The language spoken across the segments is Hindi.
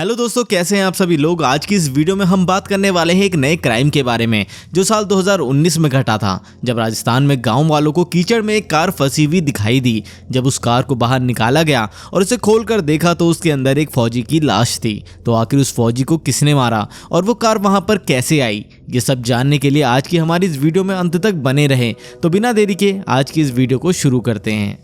हेलो दोस्तों, कैसे हैं आप सभी लोग। आज की इस वीडियो में हम बात करने वाले हैं एक नए क्राइम के बारे में जो साल 2019 में घटा था, जब राजस्थान में गांव वालों को कीचड़ में एक कार फंसी हुई दिखाई दी। जब उस कार को बाहर निकाला गया और उसे खोलकर देखा तो उसके अंदर एक फौजी की लाश थी। तो आखिर उस फौजी को किसने मारा और वो कार वहां पर कैसे आई, ये सब जानने के लिए आज की हमारी इस वीडियो में अंत तक बने रहें। तो बिना देरी के आज की इस वीडियो को शुरू करते हैं।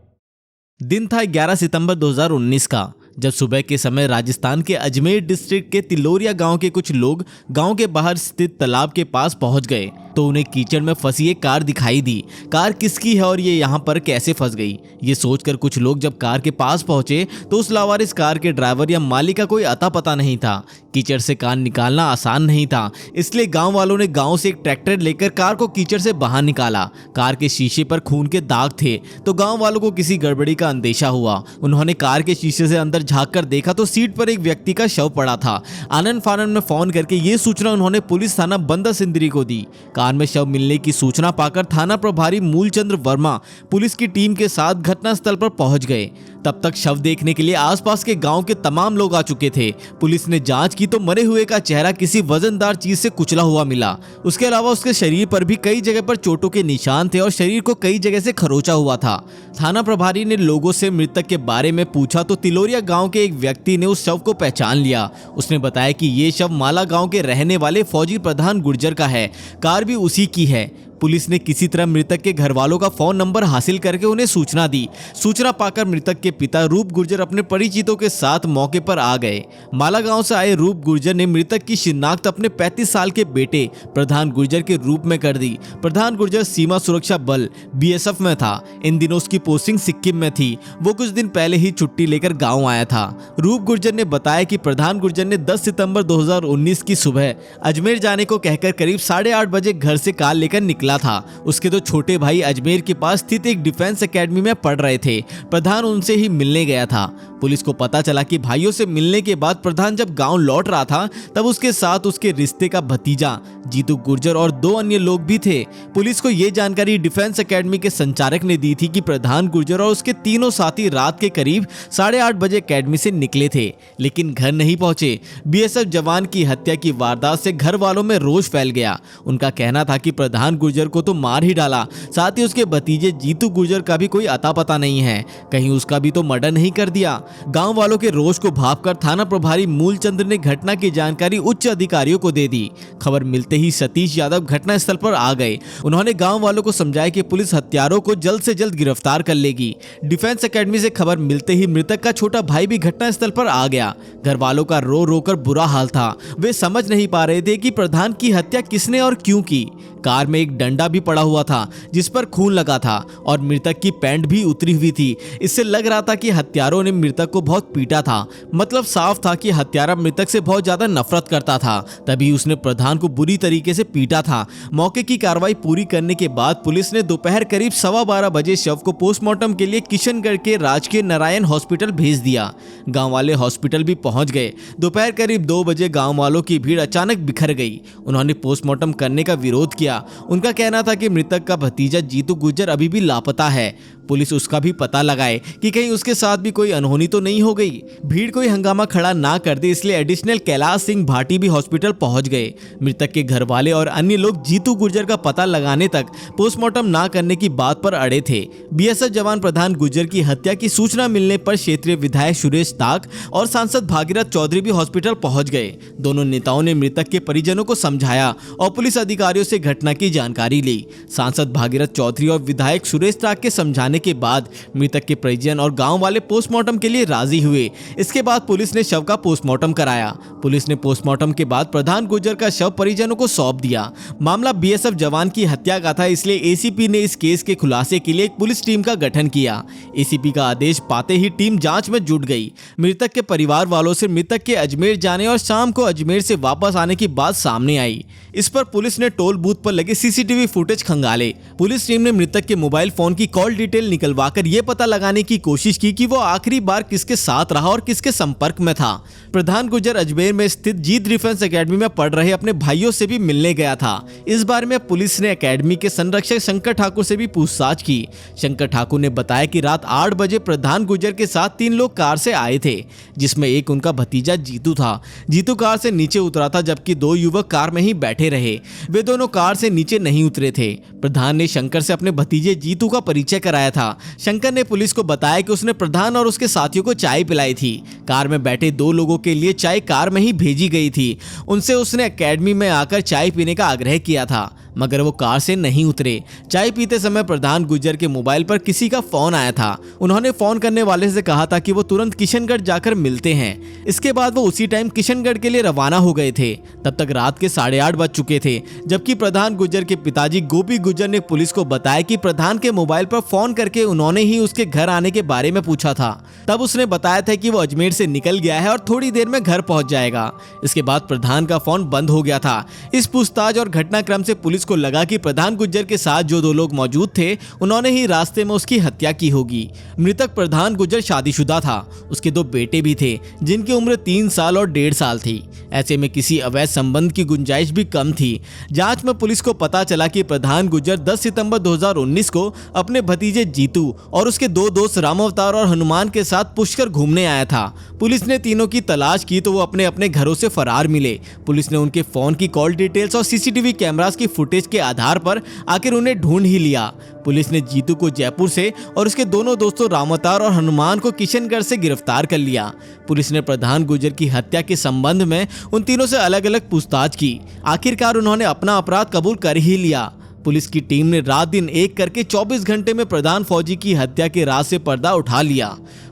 दिन था 11 सितंबर 2019 का, जब सुबह के समय राजस्थान के अजमेर डिस्ट्रिक्ट के तिलोरिया गांव के कुछ लोग गांव के बाहर स्थित तालाब के पास पहुंच गए तो उन्हें कीचड़ में फंसी एक कार दिखाई दी। कार किसकी है और ये यहाँ पर कैसे फंस गई, ये सोचकर कुछ लोग जब कार के पास पहुंचे तो उस लावारिस कार के ड्राइवर या मालिक का कोई अता पता नहीं था। कीचड़ से कार निकालना आसान नहीं था, इसलिए गांव वालों ने गांव से एक ट्रैक्टर लेकर कार को कीचड़ से बाहर निकाला। कार के शीशे पर खून के दाग थे तो गांव वालों को किसी गड़बड़ी का अंदेशा हुआ। उन्होंने कार के शीशे से अंदर झांक कर देखा तो सीट पर एक व्यक्ति का शव पड़ा था। आनंद फानन में फोन करके ये सूचना उन्होंने पुलिस थाना बंदा सिंदरी को दी। कार में शव मिलने की सूचना पाकर थाना प्रभारी मूलचंद्र वर्मा पुलिस की टीम के साथ घटनास्थल पर पहुंच गए। तब तक शव देखने के लिए आसपास के गांव के तमाम लोग आ चुके थे। पुलिस ने जांच की तो मरे हुए का चेहरा किसी वजनदार चीज से कुचला हुआ मिला। उसके अलावा उसके शरीर पर भी कई जगह पर चोटों के निशान थे और शरीर को कई जगह से खरोचा हुआ था। थाना प्रभारी ने लोगों से मृतक के बारे में पूछा तो तिलोरिया गांव के एक व्यक्ति ने उस शव को पहचान लिया। उसने बताया कि ये शव माला गांव के रहने वाले फौजी प्रधान गुर्जर का है। कार भी उसी की है। पुलिस ने किसी तरह मृतक के घर वालों का फोन नंबर हासिल करके उन्हें सूचना दी। सूचना पाकर मृतक के पिता रूप गुर्जर अपने परिचितों के साथ मौके पर आ गए। माला गांव से आए रूप गुर्जर ने मृतक की शिनाख्त अपने 35 साल के बेटे प्रधान गुर्जर के रूप में कर दी। प्रधान गुर्जर सीमा सुरक्षा बल BSF में था। इन दिनों उसकी पोस्टिंग सिक्किम में थी। वो कुछ दिन पहले ही छुट्टी लेकर गाँव आया था। रूप गुर्जर ने बताया कि प्रधान गुर्जर ने 10 सितंबर 2019 की सुबह अजमेर जाने को कहकर करीब 8:30 बजे घर से कार लेकर निकला था। उसके दो छोटे भाई अजमेर के पास स्थित एक डिफेंस एकेडमी में पढ़ रहे थे। प्रधान उनसे ही मिलने गया था। पुलिस को पता चला कि भाइयों से मिलने के बाद प्रधान जब गांव लौट रहा था तब उसके साथ उसके रिश्ते का भतीजा जीतू गुर्जर और 2 अन्य लोग भी थे। पुलिस को यह जानकारी डिफेंस एकेडमी के संचालक ने दी थी कि प्रधान गुर्जर और उसके तीनों साथी रात के करीब 8:30 बजे एकेडमी से निकले थे, लेकिन घर नहीं पहुंचे। BSF जवान की हत्या की वारदात से घर वालों में रोष फैल गया। उनका कहना था कि प्रधान गुर्जर को तो मार ही डाला, साथ ही उसके भतीजे जीतू गुर्जर का भी कोई अता पता नहीं है, कहीं उसका भी तो मर्डर नहीं कर दिया। गांव वालों के रोष को भांपकर थाना प्रभारी मूलचंद्र ने घटना की जानकारी उच्च अधिकारियों को दे दी। खबर मिलते ही सतीश यादव घटनास्थल पर आ गए। उन्होंने गांव वालों को समझाया कि पुलिस हत्यारों को जल्द से जल्द गिरफ्तार कर लेगी। डिफेंस एकेडमी से खबर मिलते ही मृतक का छोटा भाई भी घटनास्थल पर आ गया। घर वालों का रो रो कर बुरा हाल था। वे समझ नहीं पा रहे थे कि प्रधान की हत्या किसने और क्यों की। कार में एक डंडा भी पड़ा हुआ था जिस पर खून लगा था और मृतक की पैंट भी उतरी हुई थी। इससे लग रहा था कि हत्यारों ने मृतक को बहुत पीटा था। मतलब साफ था कि हत्यारा मृतक से बहुत ज्यादा नफरत करता था, तभी उसने प्रधान को बुरी तरीके से पीटा था। मौके की कार्रवाई पूरी करने के बाद पुलिस ने दोपहर करीब 12:15 बजे शव को पोस्टमार्टम के लिए किशनगढ़ के राजकीय नारायण हॉस्पिटल भेज दिया। गांव वाले हॉस्पिटल भी पहुंच गए। दोपहर करीब 2 बजे गांव वालों की भीड़ अचानक बिखर गई। उन्होंने पोस्टमार्टम करने का विरोध किया। उनका कहना था कि मृतक का भतीजा जीतू गुर्जर अभी भी लापता है। पुलिस उसका भी पता लगाए कि कहीं उसके साथ भी कोई अनहोनी तो नहीं हो गई। भीड़ कोई हंगामा खड़ा ना कर दे, इसलिए एडिशनल कैलाश सिंह भाटी भी हॉस्पिटल पहुंच गए। मृतक के घर वाले और अन्य लोग जीतू गुर्जर का पता लगाने तक पोस्टमार्टम ना करने की बात पर अड़े थे। BSF जवान प्रधान गुर्जर की हत्या की सूचना मिलने पर क्षेत्रीय विधायक सुरेश ताक और सांसद भागीरथ चौधरी भी हॉस्पिटल पहुंच गए। दोनों नेताओं ने मृतक के परिजनों को समझाया और पुलिस अधिकारियों से घटना की जानकारी ली। सांसद भागीरथ चौधरी और विधायक सुरेश ताक के समझाने के बाद मृतक के परिजन और गांव वाले पोस्टमार्टम के लिए राजी हुए। इसके बाद पुलिस ने शव का पोस्टमार्टम कराया। पुलिस ने पोस्टमार्टम के बाद प्रधान गुर्जर का शव परिजनों को सौंप दिया। मामला BSF जवान की हत्या का था, इसलिए ACP ने इस केस के खुलासे के लिए एक पुलिस टीम का गठन किया। ACP का आदेश पाते ही टीम जांच में जुट गई। मृतक के परिवार वालों से मृतक के अजमेर जाने और शाम को अजमेर से वापस आने की बात सामने आई। इस पर पुलिस ने टोल बूथ पर लगे CCTV फुटेज खंगाले। पुलिस टीम ने मृतक के मोबाइल फोन की कॉल डिटेल डिटेल निकलवाकर ये पता लगाने की कोशिश की कि वो आखिरी बार किसके साथ रहा और किसके संपर्क में था। प्रधान गुर्जर अजमेर में स्थित जीत डिफेंस एकेडमी में पढ़ रहे अपने भाइयों से भी मिलने गया था। इस बारे में पुलिस ने एकेडमी के संरक्षक शंकर ठाकुर से भी पूछताछ की। शंकर ठाकुर ने बताया कि रात 8 बजे प्रधान गुर्जर के साथ 3 लोग कार से आए थे, जिसमें एक उनका भतीजा जीतू था। जीतू कार से नीचे उतरा था, जबकि 2 युवक कार में ही बैठे रहे। वे दोनों कार से नीचे नहीं उतरे थे। प्रधान ने शंकर से अपने भतीजे जीतू का परिचय कराया था। शंकर ने पुलिस को बताया कि उसने प्रधान और उसके साथियों को चाय पिलाई थी। कार में बैठे 2 लोगों के लिए चाय कार में ही भेजी गई थी। उनसे उसने एकेडमी में आकर चाय पीने का आग्रह किया था, मगर वो कार से नहीं उतरे। चाय पीते समय प्रधान गुर्जर के मोबाइल पर किसी का फोन आया था। उन्होंने फोन करने वाले से कहा था कि वो तुरंत किशनगढ़ जाकर मिलते हैं। इसके बाद वो उसी टाइम किशनगढ़ के लिए रवाना हो गए थे। तब तक रात के 8:30 बज चुके थे, जबकि प्रधान गुर्जर के पिताजी गोपी गुर्जर ने पुलिस को बताया कि प्रधान के मोबाइल पर फोन करके उन्होंने ही उसके घर आने के बारे में पूछा था। तब उसने बताया था कि वो अजमेर से निकल गया है और थोड़ी देर में घर पहुंच जाएगा। इसके बाद प्रधान का फोन बंद हो गया था। इस पूछताछ और घटनाक्रम से पुलिस को लगा कि प्रधान गुर्जर के साथ जो 2 लोग मौजूद थे, उन्होंने ही रास्ते में उसकी हत्या की होगी। मृतक प्रधान गुर्जर शादीशुदा था। उसके 2 बेटे भी थे, जिनकी उम्र 3 साल और 1.5 साल थी। ऐसे में किसी अवैध संबंध की गुंजाइश भी कम थी। जांच में पुलिस को पता चला कि प्रधान गुर्जर 10 सितंबर 2019 को अपने भतीजे जीतू और उसके 2 दोस्त राम अवतार और हनुमान के साथ पुष्कर घूमने आया था। पुलिस ने तीनों की तलाश की तो वो अपने अपने घरों से फरार मिले। पुलिस ने उनके फोन की कॉल डिटेल्स और सीसीटीवी कैमरास की फुटेज के आधार पर आखिर उन्हें ढूंढ ही लिया। पुलिस ने जीतू को जयपुर से और उसके दोनों दोस्तों राम अवतार और हनुमान को किशनगढ़ से गिरफ्तार कर लिया। पुलिस ने प्रधान गुर्जर की हत्या के संबंध में उन तीनों से अलग अलग पूछताछ की। आखिरकार उन्होंने अपना अपराध कबूल कर ही लिया। पुलिस की टीम ने रात दिन एक करके 24 घंटे में प्रधान फौजी की हत्या के राज से पर्दा उठा लिया।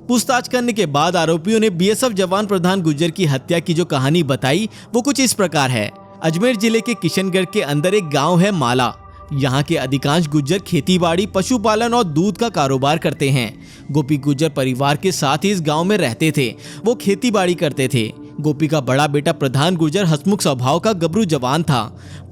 पूछताछ करने के बाद आरोपियों ने बीएसएफ जवान प्रधान गुर्जर की हत्या की जो कहानी बताई वो कुछ इस प्रकार है। अजमेर जिले के किशनगढ़ के अंदर एक गांव है माला। यहाँ के अधिकांश गुर्जर खेतीबाड़ी, पशुपालन और दूध का कारोबार करते हैं। गोपी गुर्जर परिवार के साथ ही इस गांव में रहते थे। वो खेतीबाड़ी करते थे। गोपी का बड़ा बेटा प्रधान गुर्जर हंसमुख स्वभाव का गबरू जवान था।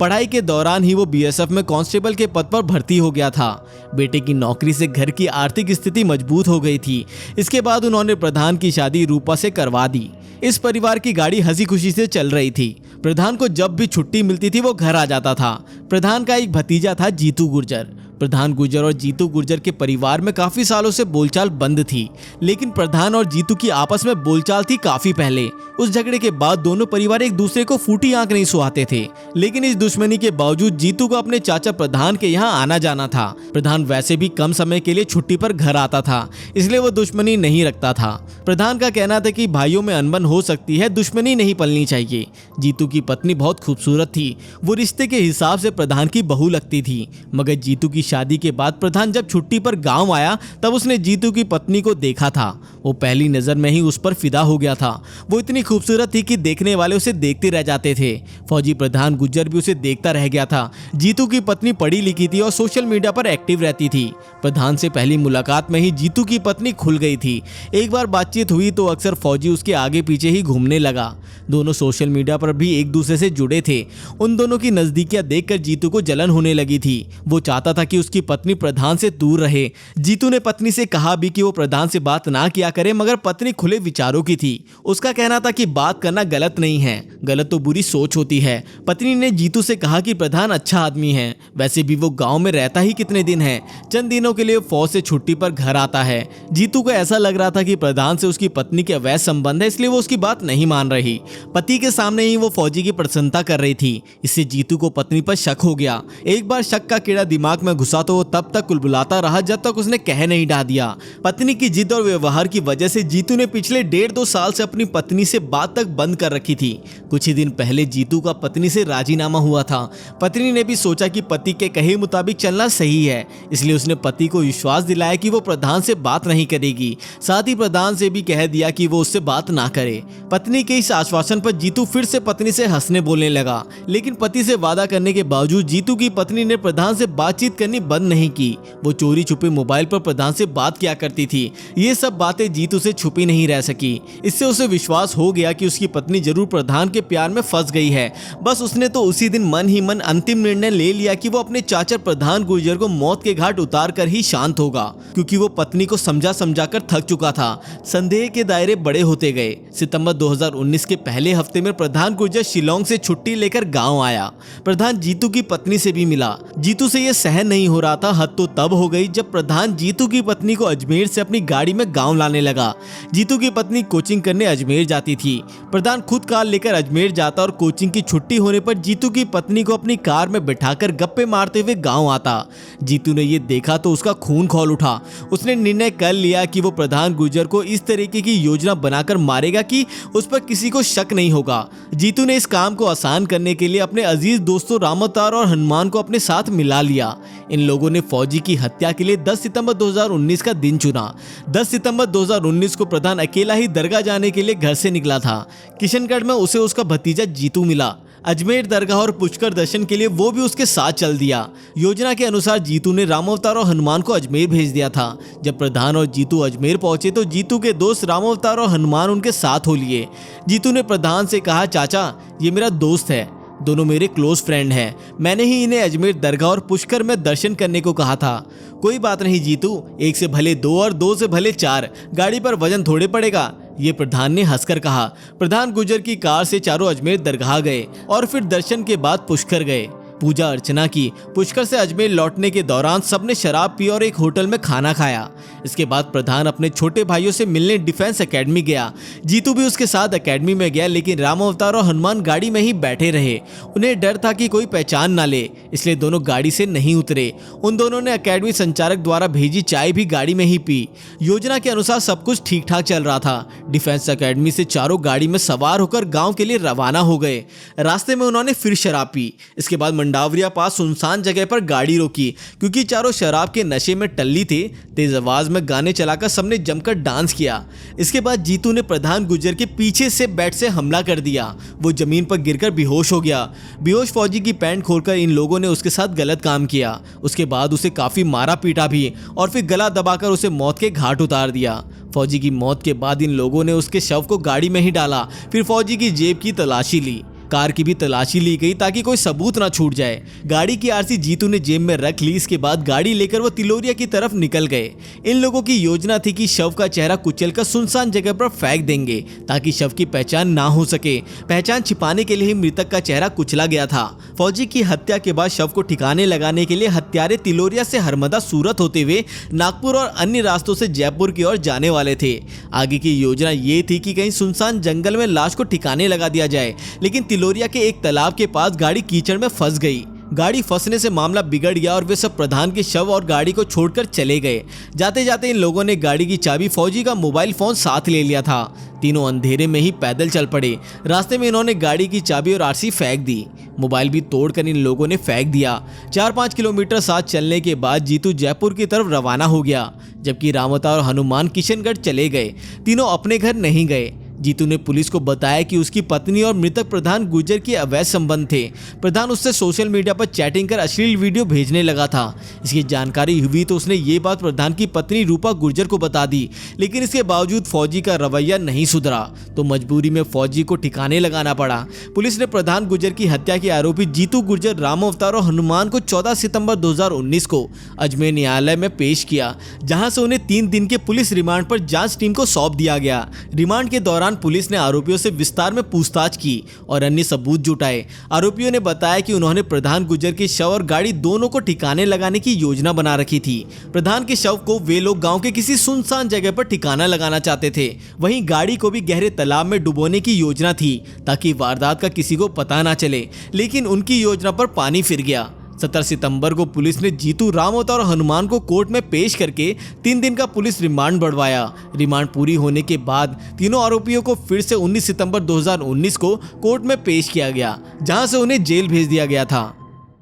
पढ़ाई के दौरान ही वो बीएसएफ में कांस्टेबल के पद पर भर्ती हो गया था। बेटे की नौकरी से घर की आर्थिक स्थिति मजबूत हो गई थी। इसके बाद उन्होंने प्रधान की शादी रूपा से करवा दी। इस परिवार की गाड़ी हंसी खुशी से चल रही थी। प्रधान को जब भी छुट्टी मिलती थी वो घर आ जाता था। प्रधान का एक भतीजा था जीतू गुर्जर। प्रधान गुर्जर और जीतू गुर्जर के परिवार में काफी सालों से बोलचाल बंद थी, लेकिन प्रधान और जीतू की आपस में बोलचाल थी काफी पहले। उस झगड़े के बाद दोनों परिवार एक दूसरे को फूटी आंख नहीं सुहाते थे, लेकिन इस दुश्मनी के बावजूद जीतू को अपने चाचा प्रधान के यहाँ आना जाना था। प्रधान वैसे भी कम समय के लिए छुट्टी पर घर आता था, इसलिए वो दुश्मनी नहीं रखता था। प्रधान का कहना था कि भाइयों में अनबन हो सकती है, दुश्मनी नहीं पलनी चाहिए। जीतू की पत्नी बहुत खूबसूरत थी। वो रिश्ते के हिसाब से प्रधान की बहू लगती थी, मगर जीतू की शादी के बाद प्रधान जब छुट्टी पर गांव आया तब उसने जीतू की पत्नी को देखा था। वो पहली नजर में ही उस पर फिदा हो गया था। वो इतनी खूबसूरत थी कि देखने वाले उसे देखते रह जाते थे। फौजी प्रधान गुर्जर भी उसे देखता रह गया था। जीतू की पत्नी पढ़ी लिखी थी और सोशल मीडिया पर एक्टिव रहती थी। प्रधान से पहली मुलाकात में ही जीतू की पत्नी खुल गई थी। एक बार बातचीत हुई तो अक्सर फौजी उसके आगे पीछे ही घूमने लगा। दोनों सोशल मीडिया पर भी एक दूसरे से जुड़े थे। उन दोनों की नजदीकियां देखकर जीतू को जलन होने लगी थी। वो चाहता था कि उसकी पत्नी प्रधान से दूर रहे। जीतू ने पत्नी से कहा भी कि वो प्रधान से बात ना किया करे, मगर पत्नी खुले विचारों की थी। उसका कहना था कि बात करना गलत नहीं है, गलत तो बुरी सोच होती है। पत्नी ने जीतू से कहा कि प्रधान अच्छा आदमी है, वैसे भी वो गांव में रहता ही कितने दिन है, चंद दिनों के लिए फौज से छुट्टी पर घर आता है। जीतू को ऐसा लग रहा था कि प्रधान से उसकी पत्नी के अवैध संबंध है, इसलिए वो उसकी बात नहीं मान रही। पति के सामने ही वो फौजी की प्रशंसा कर रही थी। इससे जीतू को पत्नी पर शक हो गया। एक बार शक का कीड़ा दिमाग में घुसा तो वो तब तक कुलबुलाता रहा जब तक उसने कह नहीं डाल दिया। पत्नी की जिद और व्यवहार की वजह से जीतू ने पिछले 1.5-2 साल से अपनी पत्नी से बात तक बंद कर रखी थी। कुछ ही दिन पहले जीतू का पत्नी से राजीनामा हुआ था। पत्नी ने भी सोचा कि पति के कहे मुताबिक चलना सही है, इसलिए उसने पति को विश्वास दिलाया कि वो प्रधान से बात नहीं करेगी। साथ ही प्रधान से भी कह दिया कि वो उससे बात ना करे। पत्नी के इस आश्वासन पर जीतू फिर से पत्नी से हंसने बोलने लगा, लेकिन पति से वादा करने के बावजूद जीतू की पत्नी ने प्रधान से बातचीत करनी बंद नहीं की। वो चोरी छुपे मोबाइल पर प्रधान से बात किया करती थी। ये सब बातें जीतू से छुपी नहीं रह सकी। इससे उसे विश्वास हो गया कि उसकी पत्नी जरूर प्रधान के प्यार में फंस गई है। बस उसने तो उसी दिन मन ही मन अंतिम निर्णय ले लिया कि वो अपने चाचा प्रधान गुर्जर को मौत के घाट उतार कर ही शांत होगा, क्योंकि वो पत्नी को समझा समझाकर थक चुका था। संदेह के दायरे बड़े होते गए। सितंबर 2019 के पहले हफ्ते में प्रधान गुर्जर शिलोंग से छुट्टी लेकर गाँव आया। प्रधान जीतू की पत्नी से भी मिला। जीतू से यह सहन नहीं हो रहा था। हद तो तब हो गई जब प्रधान जीतू की पत्नी को अजमेर से अपनी गाड़ी में गांव लाने लगा। जीतू की पत्नी कोचिंग करने अजमेर जाती थी। प्रधान खुद कार लेकर अजमेर जाता और कोचिंग की छुट्टी होने पर जीतू की पत्नी को अपनी कार में बिठाकर गप्पे मारते हुए गांव आता। जीतू ने यह देखा तो उसका खून खौल उठा। उसने निर्णय कर लिया कि वो प्रधान गुर्जर को इस तरीके की योजना बनाकर मारेगा कि उस पर किसी को शक नहीं होगा। जीतू ने इस काम को आसान करने के लिए अपने अजीज दोस्तों राम अवतार और हनुमान को अपने साथ मिला लिया। इन लोगों ने फौजी की हत्या के लिए 10 सितंबर 2019 का दिन चुना। 10 सितंबर 2019 को प्रधान अकेला ही दरगाह जाने के लिए घर से निकला था। किशनगढ़ में उसे उसका भतीजा जीतू मिला। अजमेर दरगाह और पुष्कर दर्शन के लिए वो भी उसके साथ चल दिया। योजना के अनुसार जीतू ने राम अवतार और हनुमान को अजमेर भेज दिया था। जब प्रधान और जीतू अजमेर पहुंचे तो जीतू के दोस्त राम अवतार और हनुमान उनके साथ हो लिए। जीतू ने प्रधान से कहा, चाचा ये मेरा दोस्त है, दोनों मेरे क्लोज फ्रेंड हैं। मैंने ही इन्हें अजमेर दरगाह और पुष्कर में दर्शन करने को कहा था। कोई बात नहीं जीतू, एक से भले दो और दो से भले चार, गाड़ी पर वजन थोड़े पड़ेगा, ये प्रधान ने हंसकर कहा। प्रधान गुर्जर की कार से चारों अजमेर दरगाह गए और फिर दर्शन के बाद पुष्कर गए। पूजा अर्चना की। पुष्कर से अजमेर लौटने के दौरान सबने शराब पी और एक होटल में खाना खाया। इसके बाद प्रधान अपने छोटे भाइयों से मिलने डिफेंस एकेडमी गया। जीतू भी उसके साथ एकेडमी में गया, लेकिन राम अवतार और हनुमान गाड़ी में ही बैठे रहे। उन्हें डर था कि कोई पहचान ना ले, इसलिए दोनों गाड़ी से नहीं उतरे। उन दोनों ने एकेडमी संचालक द्वारा भेजी चाय भी गाड़ी में ही पी। योजना के अनुसार सब कुछ ठीक ठाक चल रहा था। डिफेंस एकेडमी से चारों गाड़ी में सवार होकर गाँव के लिए रवाना हो गए। रास्ते में उन्होंने फिर शराब पी। इसके बाद मंडावरिया पास सुनसान जगह पर गाड़ी रोकी, क्योंकि चारों शराब के नशे में टल्ली थे। तेज आवाज में गाने चलाकर सबने जमकर डांस किया। इसके बाद जीतू ने प्रधान गुर्जर के पीछे से बैट से हमला कर दिया। वो जमीन पर गिरकर बेहोश हो गया। बेहोश फौजी की पैंट खोलकर इन लोगों ने उसके साथ गलत काम किया। उसके बाद उसे काफी मारा पीटा भी और फिर गला दबाकर उसे मौत के घाट उतार दिया। फौजी की मौत के बाद इन लोगों ने उसके शव को गाड़ी में ही डाला। फिर फौजी की जेब की तलाशी ली। कार की भी तलाशी ली गई ताकि कोई सबूत ना छूट जाए। गाड़ी की आरसी जीतू ने जेब में रख ली। इसके बाद गाड़ी लेकर वो तिलोरिया की तरफ निकल गए। इन लोगों की योजना थी कि शव का चेहरा कुचलकर सुनसान जगह पर फेंक देंगे ताकि शव की पहचान ना हो सके। पहचान छिपाने के लिए ही मृतक का चेहरा कुचला गया था। फौजी की हत्या के बाद शव को ठिकाने लगाने के लिए हत्यारे तिलोरिया से हरमदा सूरत होते हुए नागपुर और अन्य रास्तों से जयपुर की ओर जाने वाले थे। आगे की योजना ये थी कि कहीं सुनसान जंगल में लाश को ठिकाने लगा दिया जाए, लेकिन तिलोरिया के एक तालाब के पास गाड़ी कीचड़ में फंस गई। गाड़ी फंसने से मामला बिगड़ गया और वे सब प्रधान के शव और गाड़ी को छोड़कर चले गए। जाते जाते इन लोगों ने गाड़ी की चाबी, फौजी का मोबाइल फोन साथ ले लिया था। तीनों अंधेरे में ही पैदल चल पड़े। रास्ते में इन्होंने गाड़ी की चाबी और आरसी फेंक दी। मोबाइल भी तोड़कर इन लोगों ने फेंक दिया। 4-5 किलोमीटर साथ चलने के बाद जीतू जयपुर की तरफ रवाना हो गया, जबकि राम अवतार और हनुमान किशनगढ़ चले गए। तीनों अपने घर नहीं गए। जीतू ने पुलिस को बताया कि उसकी पत्नी और मृतक प्रधान गुर्जर के अवैध संबंध थे। प्रधान उससे सोशल मीडिया पर चैटिंग कर अश्लील वीडियो भेजने लगा था। इसकी जानकारी हुई तो उसने ये बात प्रधान की पत्नी रूपा गुर्जर को बता दी, लेकिन इसके बावजूद फौजी का रवैया नहीं सुधरा, तो मजबूरी में फौजी को ठिकाने लगाना पड़ा। पुलिस ने प्रधान गुर्जर की हत्या के आरोपी जीतू गुर्जर, राम अवतार और हनुमान को 14 सितंबर 2019 को अजमेर न्यायालय में पेश किया, जहां से उन्हें 3 दिन के पुलिस रिमांड पर जांच टीम को सौंप दिया गया। रिमांड के दौरान पुलिस ने आरोपियों से विस्तार में पूछताछ की और अन्य सबूत जुटाए। आरोपियों ने बताया कि उन्होंने प्रधान गुर्जर के शव और गाड़ी दोनों को ठिकाने लगाने की योजना बना रखी थी। प्रधान के शव को वे लोग गांव के किसी सुनसान जगह पर ठिकाना लगाना चाहते थे। वहीं गाड़ी को भी गहरे तालाब में डुबोने की योजना थी ताकि वारदात का किसी को पता ना चले, लेकिन उनकी योजना पर पानी फिर गया। 17 सितंबर को पुलिस ने जीतू, राम अवतार और हनुमान को कोर्ट में पेश करके 3 दिन का पुलिस रिमांड बढ़वाया। रिमांड पूरी होने के बाद तीनों आरोपियों को फिर से 19 सितंबर 2019 को कोर्ट में पेश किया गया, जहां से उन्हें जेल भेज दिया गया था।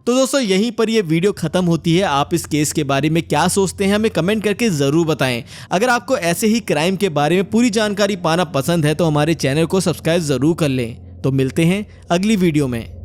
तो दोस्तों यहीं पर ये वीडियो खत्म होती है। आप इस केस के बारे में क्या सोचते हैं हमें कमेंट करके ज़रूर बताएं। अगर आपको ऐसे ही क्राइम के बारे में पूरी जानकारी पाना पसंद है तो हमारे चैनल को सब्सक्राइब ज़रूर कर लें। तो मिलते हैं अगली वीडियो में।